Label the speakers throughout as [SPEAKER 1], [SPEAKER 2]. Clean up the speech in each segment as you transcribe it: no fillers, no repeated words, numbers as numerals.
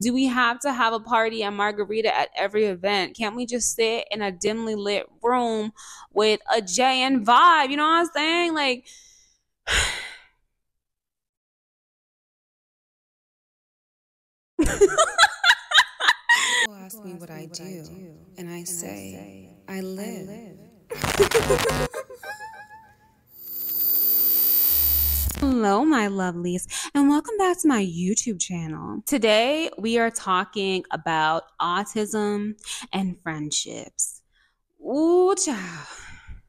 [SPEAKER 1] Do we have to have a party and margarita at every event? Can't we just sit in a dimly lit room with a JN vibe? You know what I'm saying? Like,
[SPEAKER 2] People ask me what I do, and I say, I live.
[SPEAKER 1] Hello, my lovelies, and welcome back to my YouTube channel. Today, we are talking about autism and friendships. Ooh, child.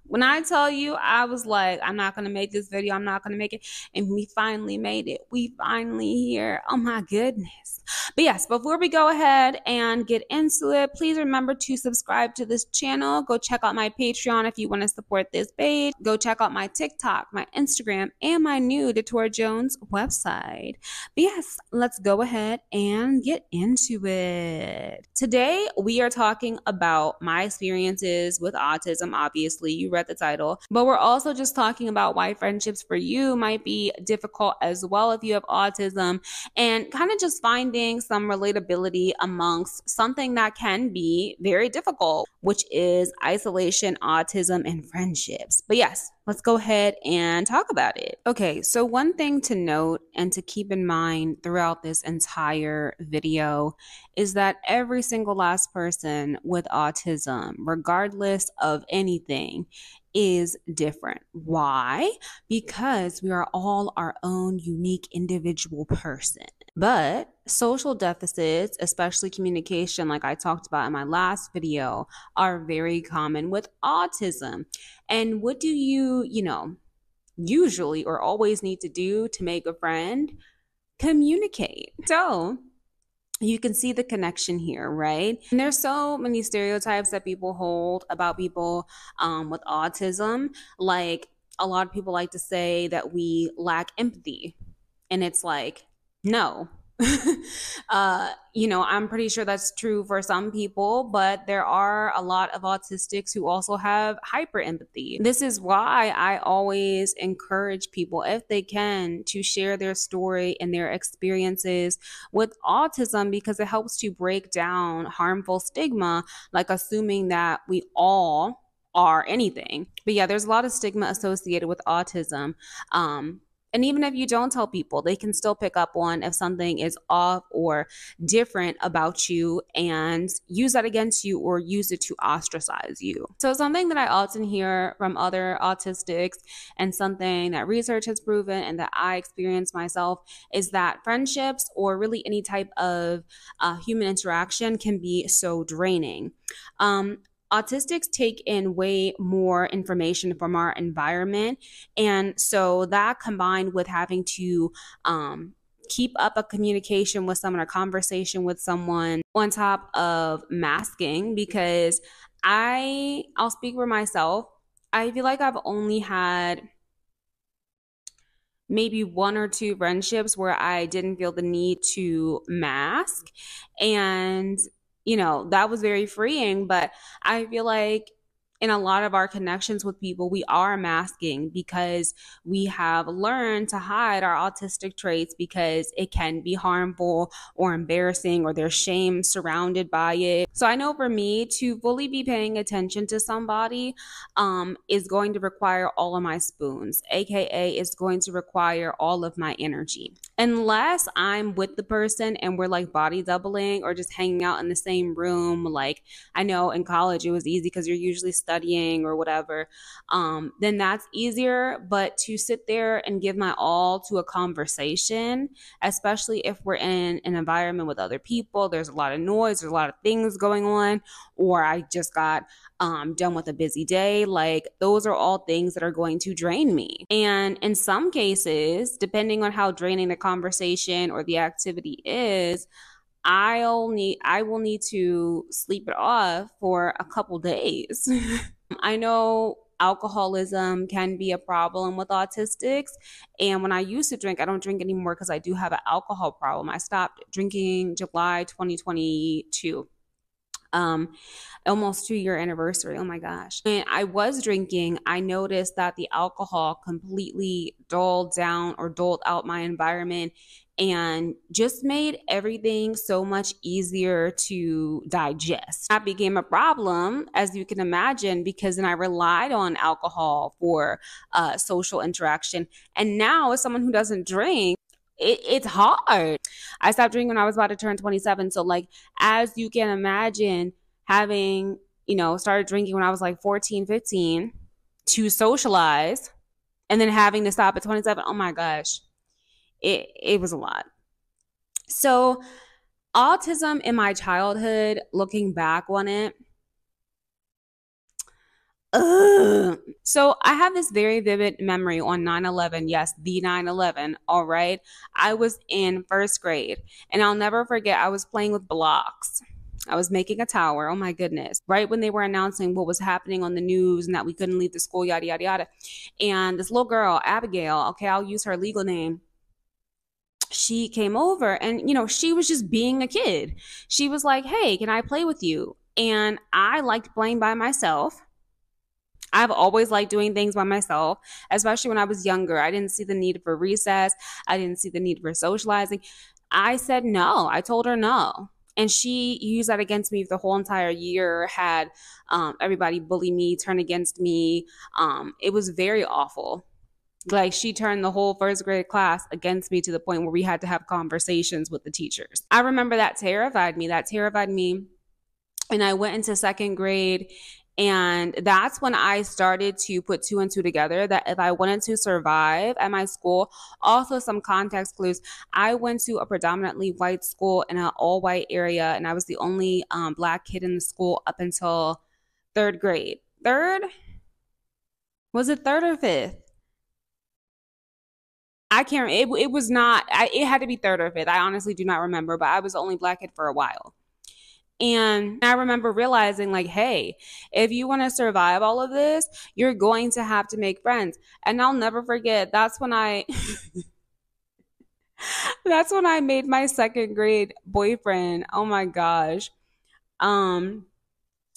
[SPEAKER 1] When I tell you, I was like, I'm not going to make this video. I'm not going to make it. And we finally made it. We finally here. Oh my goodness. But yes, before we go ahead and get into it, please remember to subscribe to this channel. Go check out my Patreon if you want to support this page. Go check out my TikTok, my Instagram, and my new Daturajonez website. But yes, let's go ahead and get into it. Today, we are talking about my experiences with autism. Obviously, you read the title, but we're also just talking about why friendships for you might be difficult as well if you have autism, and kind of just finding some relatability amongst something that can be very difficult, which is isolation, autism, and friendships. But yes, let's go ahead and talk about it. Okay, so one thing to note and to keep in mind throughout this entire video is that every single last person with autism, regardless of anything, is different. Why? Because we are all our own unique individual person. But social deficits, especially communication, like I talked about in my last video, are very common with autism. And what do you usually or always need to do to make a friend? Communicate. So you can see the connection here, right? And there's so many stereotypes that people hold about people with autism. Like, a lot of people like to say that we lack empathy. And it's like, no. I'm pretty sure that's true for some people, but there are a lot of autistics who also have hyper empathy. This is why I always encourage people, if they can, to share their story and their experiences with autism, because it helps to break down harmful stigma, like assuming that we all are anything. But yeah, there's a lot of stigma associated with autism. And even if you don't tell people, they can still pick up on if something is off or different about you and use that against you or use it to ostracize you. So something that I often hear from other autistics, and something that research has proven and that I experience myself, is that friendships or really any type of human interaction can be so draining. Autistics take in way more information from our environment. And so that, combined with having to keep up a communication with someone, a conversation with someone, on top of masking, because I'll speak for myself. I feel like I've only had maybe one or two friendships where I didn't feel the need to mask. And that was very freeing. But I feel like in a lot of our connections with people, we are masking because we have learned to hide our autistic traits because it can be harmful or embarrassing, or there's shame surrounded by it. So I know for me, to fully be paying attention to somebody is going to require all of my spoons, aka is going to require all of my energy. Unless I'm with the person and we're like body doubling or just hanging out in the same room. Like, I know in college it was easy because you're usually studying or whatever, then that's easier. But to sit there and give my all to a conversation, especially if we're in an environment with other people, there's a lot of noise, there's a lot of things going on, or I just got done with a busy day, like, those are all things that are going to drain me. And in some cases, depending on how draining the conversation or the activity is, I will need to sleep it off for a couple days. I know alcoholism can be a problem with autistics. And when I used to drink, I don't drink anymore because I do have an alcohol problem. I stopped drinking July 2022. almost 2-year anniversary. Oh my gosh. When I was drinking, I noticed that the alcohol completely dulled down or dulled out my environment and just made everything so much easier to digest. That became a problem, as you can imagine, because then I relied on alcohol for social interaction. And now, as someone who doesn't drink, it's hard. I stopped drinking when I was about to turn 27. So, like, as you can imagine, having, started drinking when I was like 14, 15 to socialize and then having to stop at 27. Oh my gosh. It was a lot. So, autism in my childhood, looking back on it, so I have this very vivid memory on 9/11. Yes, the 9/11. All right. I was in first grade and I'll never forget, I was playing with blocks. I was making a tower. Oh my goodness. Right when they were announcing what was happening on the news and that we couldn't leave the school, yada, yada, yada. And this little girl, Abigail, okay, I'll use her legal name. She came over and, she was just being a kid. She was like, hey, can I play with you? And I liked playing by myself. I've always liked doing things by myself, especially when I was younger. I didn't see the need for recess. I didn't see the need for socializing. I said no. I told her no. And she used that against me the whole entire year, had everybody bully me, turn against me. It was very awful. Like, she turned the whole first grade class against me to the point where we had to have conversations with the teachers. I remember that terrified me. That terrified me. And I went into second grade. And that's when I started to put two and two together, that if I wanted to survive at my school, also some context clues. I went to a predominantly white school in an all white area, and I was the only Black kid in the school up until third grade. Third? Was it third or fifth? I can't. It was not. It had to be third or fifth. I honestly do not remember, but I was the only Black kid for a while. And I remember realizing, like, hey, if you want to survive all of this, you're going to have to make friends. And I'll never forget, that's when I that's when I made my second grade boyfriend. Oh my gosh. Um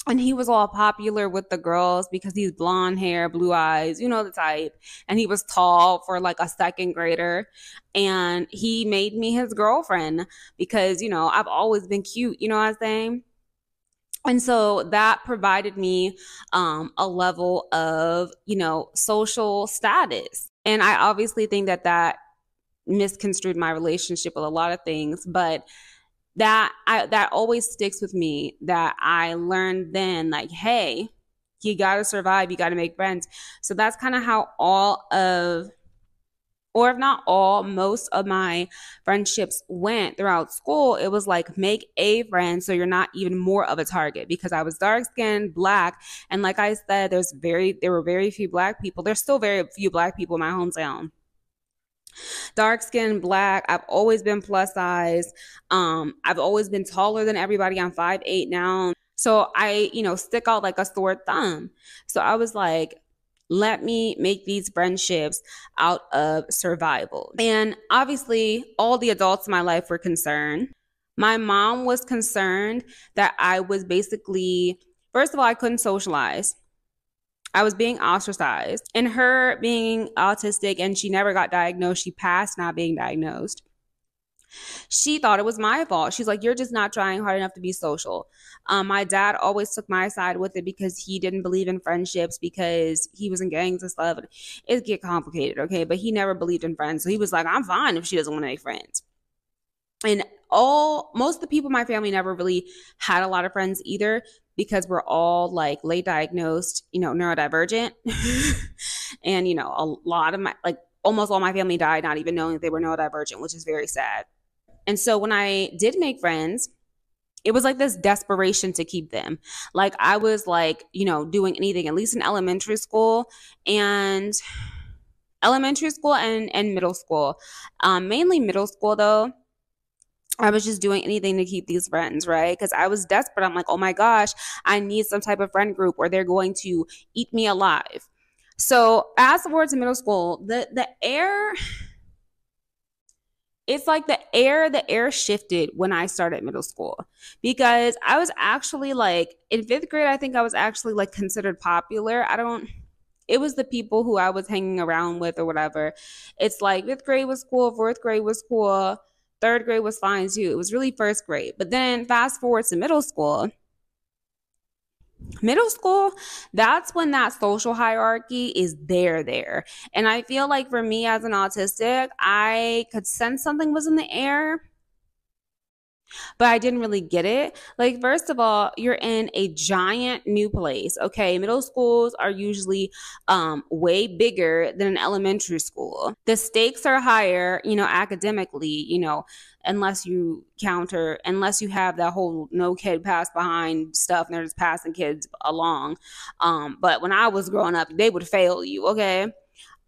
[SPEAKER 1] and he was all popular with the girls because he's blonde hair, blue eyes, you know the type. And he was tall for like a second grader. And he made me his girlfriend because, I've always been cute, you know what I'm saying? And so that provided me a level of, social status. And I obviously think that misconstrued my relationship with a lot of things, but that always sticks with me, that I learned then, like, hey, you got to survive, you got to make friends. So that's kind of how or if not all, most of my friendships went throughout school. It was like, make a friend so you're not even more of a target, because I was dark skinned, Black. And like I said, there were very few Black people. There's still very few Black people in my hometown. Dark skinned, Black. I've always been plus size. I've always been taller than everybody. I'm 5'8" now. So I, stick out like a sore thumb. So I was like, let me make these friendships out of survival. And obviously, all the adults in my life were concerned. My mom was concerned that I was basically, first of all, I couldn't socialize. I was being ostracized. And her being autistic, and she never got diagnosed, she passed not being diagnosed. She thought it was my fault. She's like, you're just not trying hard enough to be social. My dad always took my side with it because he didn't believe in friendships, because he was in gangs and stuff. It get complicated, okay? But he never believed in friends. So he was like, I'm fine if she doesn't want to make friends. And most of the people in my family never really had a lot of friends either, because we're all like late diagnosed, neurodivergent. And, a lot of almost all my family died not even knowing that they were neurodivergent, which is very sad. And so when I did make friends, it was like this desperation to keep them. Like, I was like, doing anything, at least in elementary school and middle school. Mainly middle school though. I was just doing anything to keep these friends, right? Because I was desperate. I'm like, oh my gosh, I need some type of friend group or they're going to eat me alive. So as towards middle school, the air It's like the air shifted when I started middle school because I was actually like in fifth grade, I think I was actually like considered popular. It was the people who I was hanging around with or whatever. It's like fifth grade was cool, fourth grade was cool, third grade was fine too. It was really first grade. But then fast forward to middle school, that's when that social hierarchy is there. And I feel like for me as an autistic, I could sense something was in the air, but I didn't really get it. Like, first of all, you're in a giant new place. Okay. Middle schools are usually way bigger than an elementary school. The stakes are higher, academically, unless unless you have that whole no kid pass behind stuff and they're just passing kids along. But when I was growing up, they would fail you. Okay.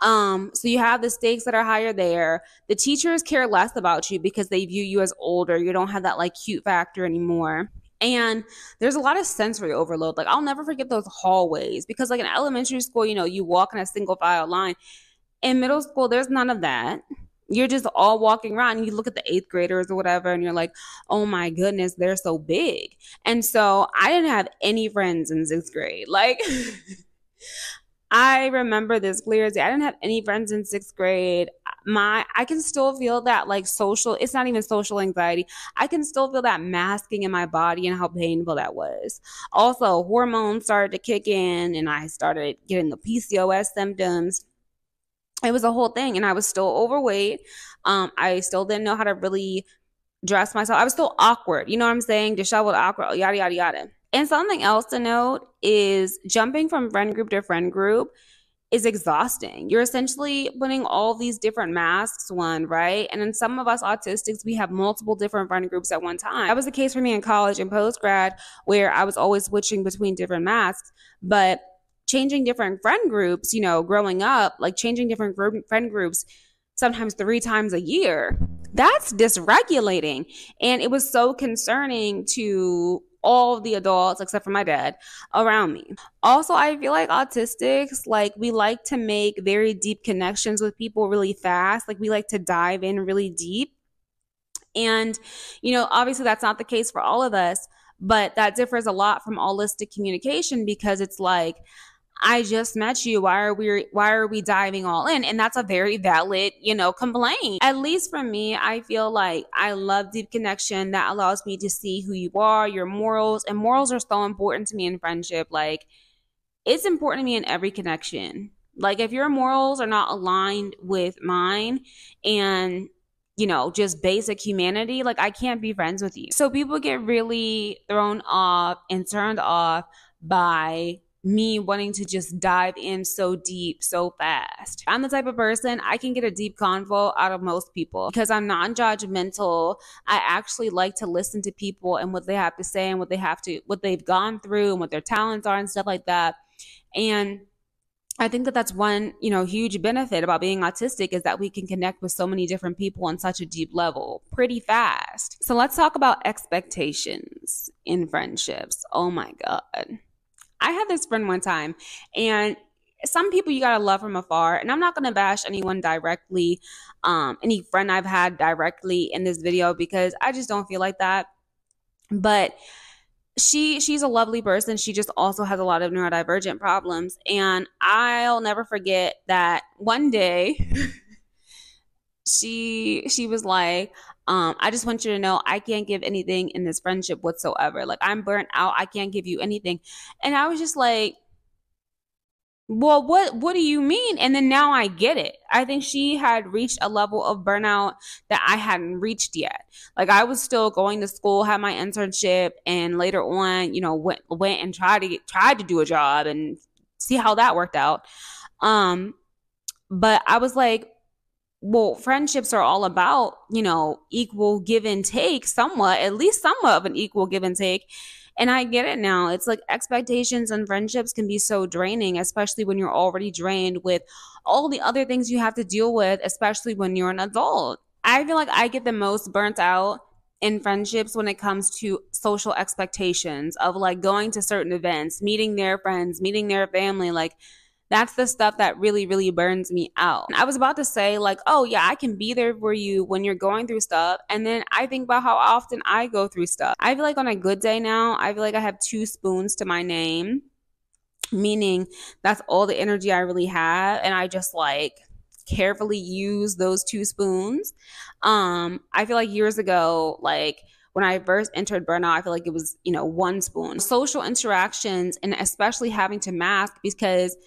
[SPEAKER 1] So you have the stakes that are higher there. The teachers care less about you because they view you as older. You don't have that like cute factor anymore. And there's a lot of sensory overload. Like I'll never forget those hallways because like in elementary school, you walk in a single file line. In middle school, there's none of that. You're just all walking around and you look at the eighth graders or whatever and you're like, oh my goodness, they're so big. And so I didn't have any friends in sixth grade. Like I remember this clear as day. I didn't have any friends in sixth grade. I can still feel that like it's not even social anxiety. I can still feel that masking in my body and how painful that was. Also, hormones started to kick in and I started getting the PCOS symptoms. It was a whole thing and I was still overweight. I still didn't know how to really dress myself. I was still awkward. You know what I'm saying? Disheveled, awkward, yada, yada, yada. And something else to note is jumping from friend group to friend group is exhausting. You're essentially putting all these different masks on, right? And in some of us autistics, we have multiple different friend groups at one time. That was the case for me in college and post grad, where I was always switching between different masks. But changing different friend groups, growing up, like changing different friend groups sometimes 3 times a year, that's dysregulating. And it was so concerning to all the adults except for my dad around me. Also, I feel like autistics, like we like to make very deep connections with people really fast. Like we like to dive in really deep. And, obviously that's not the case for all of us, but that differs a lot from holistic communication because it's like, I just met you. Why are we diving all in? And that's a very valid, complaint. At least for me, I feel like I love deep connection that allows me to see who you are, your morals, and morals are so important to me in friendship. Like it's important to me in every connection. Like if your morals are not aligned with mine and just basic humanity, like I can't be friends with you. So people get really thrown off and turned off by me wanting to just dive in so deep so fast. I'm the type of person I can get a deep convo out of most people because I'm non-judgmental. I actually like to listen to people and what they have to say and what they've gone through and what their talents are and stuff like that. And I think that that's one, huge benefit about being autistic is that we can connect with so many different people on such a deep level pretty fast. So let's talk about expectations in friendships. Oh my God. I had this friend one time, and some people you gotta love from afar. And I'm not gonna bash anyone directly, any friend I've had directly in this video because I just don't feel like that. But she's a lovely person. She just also has a lot of neurodivergent problems, and I'll never forget that one day she was like, I just want you to know I can't give anything in this friendship whatsoever. Like I'm burnt out. I can't give you anything. And I was just like, well, what do you mean? And then now I get it. I think she had reached a level of burnout that I hadn't reached yet. Like I was still going to school, had my internship, and later on, went and tried to do a job and see how that worked out. But I was like, well, friendships are all about, equal give and take somewhat, at least somewhat of an equal give and take. And I get it now. It's like expectations and friendships can be so draining, especially when you're already drained with all the other things you have to deal with, especially when you're an adult. I feel like I get the most burnt out in friendships when it comes to social expectations of like going to certain events, meeting their friends, meeting their family. Like That's the stuff that really, really burns me out. I was about to say, like, oh, yeah, I can be there for you when you're going through stuff. And then I think about how often I go through stuff. I feel like on a good day now, I feel like I have 2 spoons to my name, meaning that's all the energy I really have. And I just like carefully use those 2 spoons. I feel like years ago, like when I first entered burnout, I feel like it was, 1 spoon. Social interactions and especially having to mask because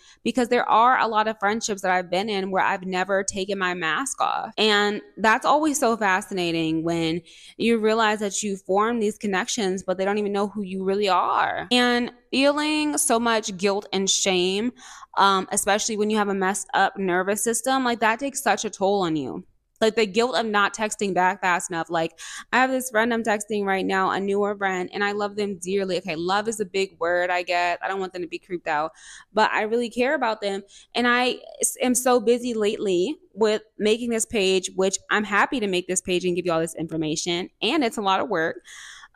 [SPEAKER 1] there are a lot of friendships that I've been in where I've never taken my mask off. And that's always so fascinating when you realize that you form these connections, but they don't even know who you really are. And feeling so much guilt and shame, especially when you have a messed up nervous system, like that takes such a toll on you. Like the guilt of not texting back fast enough. Like I have this friend I'm texting right now, a newer friend, and I love them dearly. Okay, love is a big word, I guess. I don't want them to be creeped out, but I really care about them. And I am so busy lately with making this page, which I'm happy to make this page and give you all this information. And it's a lot of work.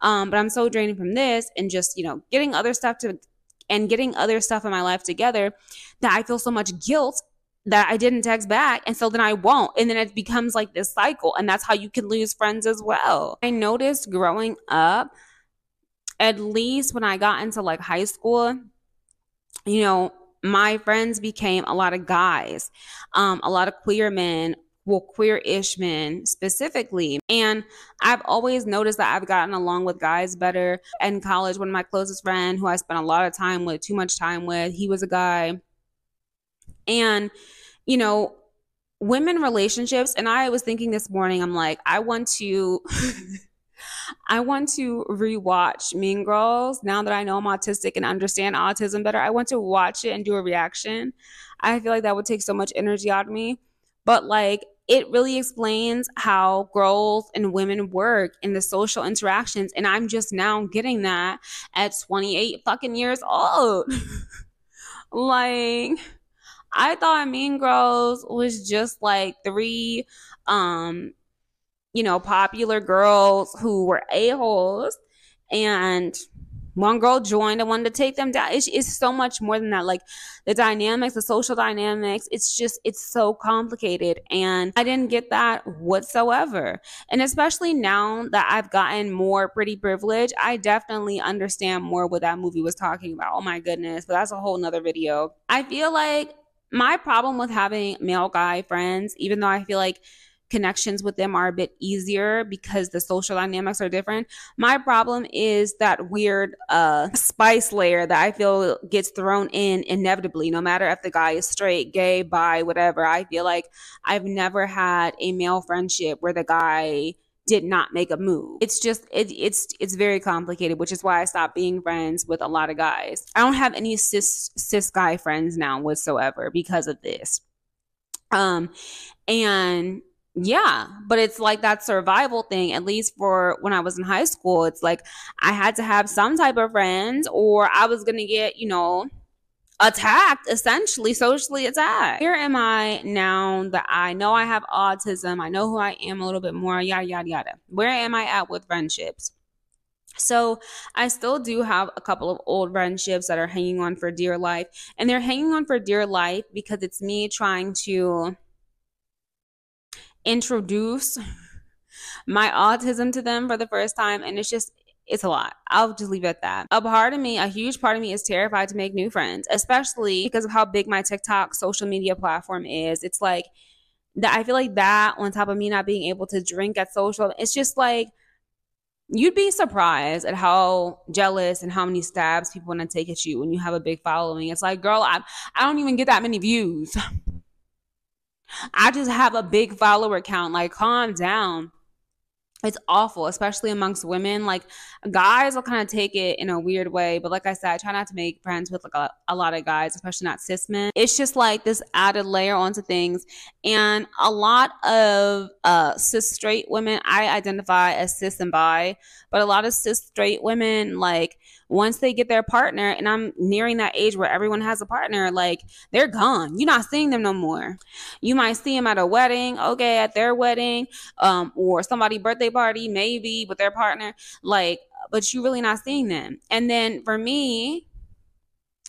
[SPEAKER 1] But I'm so drained from this and just, getting other stuff in my life together that I feel so much guilt that I didn't text back. And so then I won't. And then it becomes like this cycle. And that's how you can lose friends as well. I noticed growing up, at least when I got into like high school, my friends became a lot of guys, a lot of queer men, well, queer-ish men specifically. And I've always noticed that I've gotten along with guys better. In college, one of my closest friends who I spent a lot of time with, too much time with, he was a guy. And, women relationships, and I was thinking this morning, I'm like, I want to rewatch Mean Girls now that I know I'm autistic and understand autism better. I want to watch it and do a reaction. I feel like that would take so much energy out of me. But like it really explains how girls and women work in the social interactions. And I'm just now getting that at 28 fucking years old. Like I thought Mean Girls was just like 3 popular girls who were a-holes, and one girl joined and wanted to take them down. It's so much more than that. Like the dynamics, the social dynamics, it's so complicated. And I didn't get that whatsoever. And especially now that I've gotten more pretty privilege, I definitely understand more what that movie was talking about. Oh my goodness. But that's a whole nother video. I feel like my problem with having male guy friends, even though I feel like connections with them are a bit easier because the social dynamics are different. My problem is that weird spice layer that I feel gets thrown in inevitably, no matter if the guy is straight, gay, bi, whatever. I feel like I've never had a male friendship where the guy did not make a move. It's just it's very complicated, which is why I stopped being friends with a lot of guys. I don't have any cis guy friends now whatsoever because of this. And yeah, but it's like that survival thing, at least for when I was in high school. It's like I had to have some type of friends or I was going to get, attacked, essentially, socially attacked. Here am I now that I know I have autism. I know who I am a little bit more, yada, yada, yada. Where am I at with friendships? So I still do have a couple of old friendships that are hanging on for dear life. And they're hanging on for dear life because it's me trying to introduce my autism to them for the first time, and it's a lot. I'll just leave it at that. A huge part of me is terrified to make new friends, especially because of how big my TikTok social media platform is. It's like that. I feel like that on top of me not being able to drink at social, it's just like you'd be surprised at how jealous and how many stabs people want to take at you when you have a big following. It's like, girl, I don't even get that many views. I just have a big follower count. Like, calm down. It's awful, especially amongst women. Like, guys will kind of take it in a weird way. But like I said, I try not to make friends with like a lot of guys, especially not cis men. It's just like this added layer onto things. And a lot of cis straight women, I identify as cis and bi, but a lot of cis straight women, like, once they get their partner, and I'm nearing that age where everyone has a partner, like they're gone. You're not seeing them no more. You might see them at a wedding, okay, at their wedding, or somebody's birthday party, maybe with their partner, like, but you're really not seeing them. And then for me,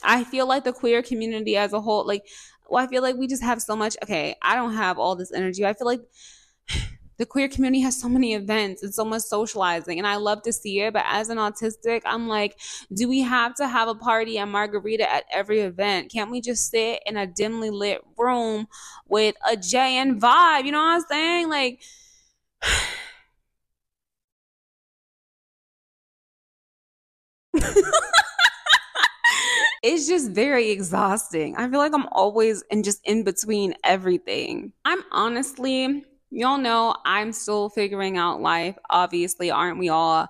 [SPEAKER 1] I feel like the queer community as a whole, like, well, I feel like we just have so much. Okay, I don't have all this energy. I feel like the queer community has so many events and so much socializing, and I love to see it. But as an autistic, I'm like, do we have to have a party and margarita at every event? Can't we just sit in a dimly lit room with a JN vibe? You know what I'm saying? Like, it's just very exhausting. I feel like I'm always in just in between everything. I'm honestly, y'all know I'm still figuring out life. Obviously, aren't we all?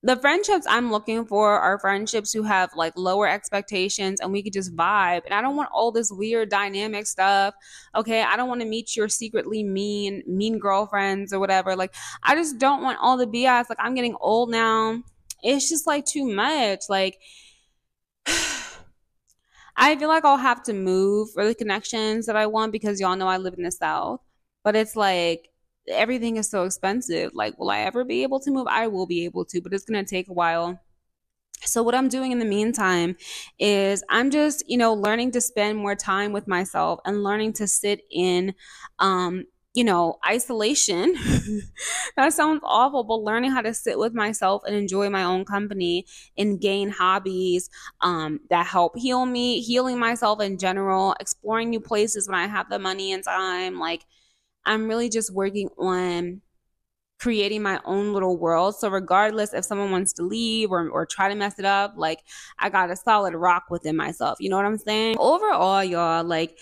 [SPEAKER 1] The friendships I'm looking for are friendships who have like lower expectations and we could just vibe. And I don't want all this weird dynamic stuff. Okay. I don't want to meet your secretly mean girlfriends or whatever. Like, I just don't want all the BS. Like, I'm getting old now. It's just like too much. Like, I feel like I'll have to move for the connections that I want because y'all know I live in the South. But it's like everything is so expensive. Like, will I ever be able to move? I will be able to, but it's going to take a while. So what I'm doing in the meantime is I'm just, learning to spend more time with myself and learning to sit in isolation. That sounds awful, but learning how to sit with myself and enjoy my own company and gain hobbies that help heal me, healing myself in general, exploring new places when I have the money and time. Like, I'm really just working on creating my own little world. So regardless if someone wants to leave or try to mess it up, like, I got a solid rock within myself. You know what I'm saying? Overall, y'all, like,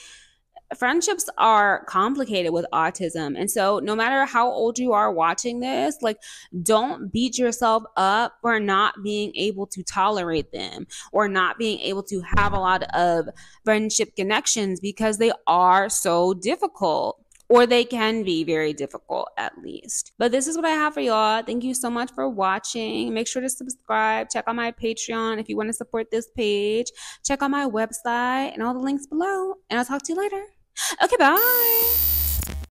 [SPEAKER 1] friendships are complicated with autism. And so no matter how old you are watching this, like, don't beat yourself up for not being able to tolerate them or not being able to have a lot of friendship connections because they are so difficult. Or they can be very difficult, at least. But this is what I have for y'all. Thank you so much for watching. Make sure to subscribe. Check out my Patreon if you want to support this page. Check out my website and all the links below. And I'll talk to you later. Okay, bye.